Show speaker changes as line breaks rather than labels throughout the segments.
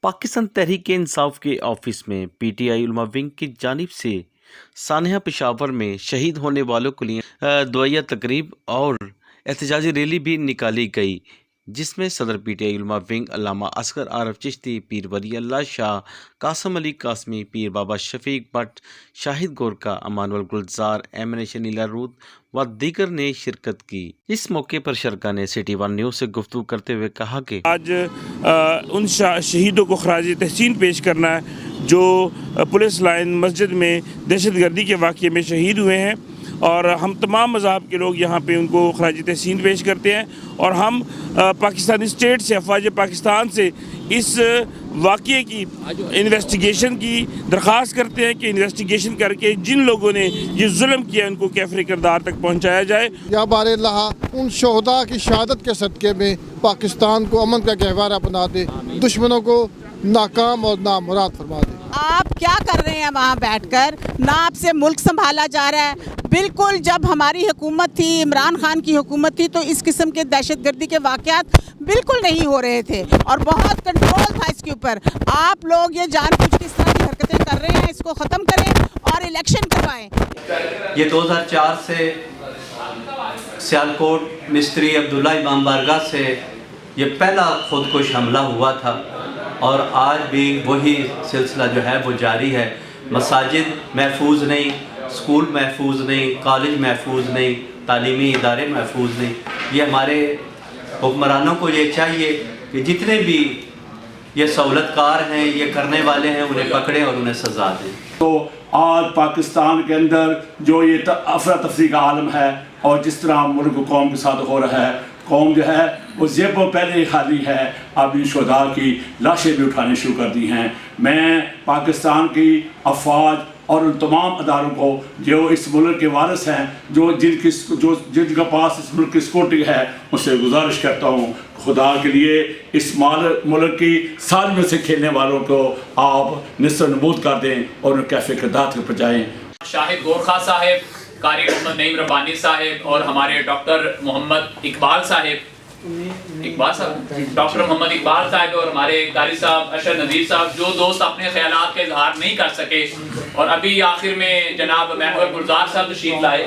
पाकिस्तान तहरीक इंसाफ के ऑफिस में पीटीआई उलमा विंग की जानिब से सानहा पेशावर में शहीद होने वालों के लिए दुआया तकरीब और एहतजाजी रैली भी निकाली गई, जिसमें सदर पीटीआई उलमा विंग अल्लामा असगर आरफ चिश्ती, पीर वली अल्लाह शाह, कासम अली कासमी, पीर बाबा शफीक भट्ट, शाहिद गोरका, अमानुअल गुलजार, एमएनए नीला रूत व दीगर ने शिरकत की। इस मौके पर शरका ने सिटी वन न्यूज़ से गुफ्तगू करते हुए कहा कि
आज उन शहीदों को खराज तहसीन पेश करना है जो पुलिस लाइन मस्जिद में दहशतगर्दी के वाक़े में शहीद हुए हैं, और हम तमाम मज़हब के लोग यहाँ पे उनको खराज तहसीन पेश करते हैं। और हम पाकिस्तानी स्टेट से, अफवाज पाकिस्तान से इस वाक़े की इन्वेस्टिगेशन की दरख्वास्त करते हैं कि इन्वेस्टिगेशन करके जिन लोगों ने ये जुल्म किया उनको कैफरे किरदार तक पहुँचाया जाए।
या बारे अल्लाह उन शोहदा की शहादत के सदक़े में पाकिस्तान को अमन का गहवारा बना दे, दुश्मनों को नाकाम और नामुराद फरमा दे।
आप क्या कर रहे हैं वहाँ बैठकर? ना आपसे मुल्क संभाला जा रहा है। बिल्कुल जब हमारी हुकूमत थी, इमरान खान की हुकूमत थी, तो इस किस्म के दहशतगर्दी के वाक़यात बिल्कुल नहीं हो रहे थे और बहुत कंट्रोल था इसके ऊपर। आप लोग ये जानबूझ के इस तरह की हरकतें कर रहे हैं, इसको ख़त्म करें और इलेक्शन करवाएं।
ये 2004 से सियालकोट मिस्त्री अब्दुल्ला इमाम बारगाह से ये पहला खुदकुश हमला हुआ था और आज भी वही सिलसिला जो है वो जारी है। मसाजिद महफूज नहीं, स्कूल महफूज नहीं, कॉलेज महफूज नहीं, तालीमी इदारे महफूज नहीं। ये हमारे हुक्मरानों को ये चाहिए कि जितने भी ये सहूलतकार हैं, ये करने वाले हैं, उन्हें पकड़ें और उन्हें सज़ा दें।
तो आज पाकिस्तान के अंदर जो ये अफरा तफरी का आलम है और जिस तरह मुल्क कौम के साथ हो रहा है, कौम जो है वो ज़ेबो पहले ही खाली है, अब इन शुहदा की लाशें भी उठानी शुरू कर दी हैं। मैं पाकिस्तान की अफवाज और उन तमाम अदारों को जो इस मुल्क के वारिस हैं, जिनके पास इस मुल्क की सिक्योरिटी है, उससे गुजारिश करता हूँ खुदा के लिए इस मुल्क की सालमे से खेलने वालों को आप निस्तर नबूद कर दें और उन्हें कैफे किरदार तक पहुँचाएँ।
शाहिद गोरखा साहिब, कारी मोहम्मद नईम रब्बानी साहिब और हमारे डॉक्टर मोहम्मद इकबाल साहिब और हमारे कारी साहब अशर नज़ीर साहब, जो दोस्त अपने ख्यालात का इजहार नहीं कर सके और अभी आखिर में जनाब अमानुअल गुलजार साहब तशरीफ लाए,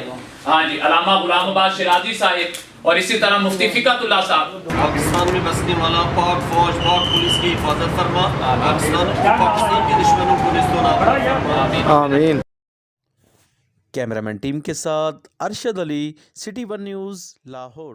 हाँ जी, अलामा गुलाम अब्बास शिराजी साहिब और इसी तरह मुफ्ती फ़िक़तुल्लाह साहब।
पाकिस्तान में बसने वाला पाक फौज, पाक पुलिस की हिफाजत फरमा, पाकिस्तान के दुश्मनों को निस्तोनाबूद।
आमीन। कैमरामैन टीम के साथ Arshad Ali, city one news, Lahore.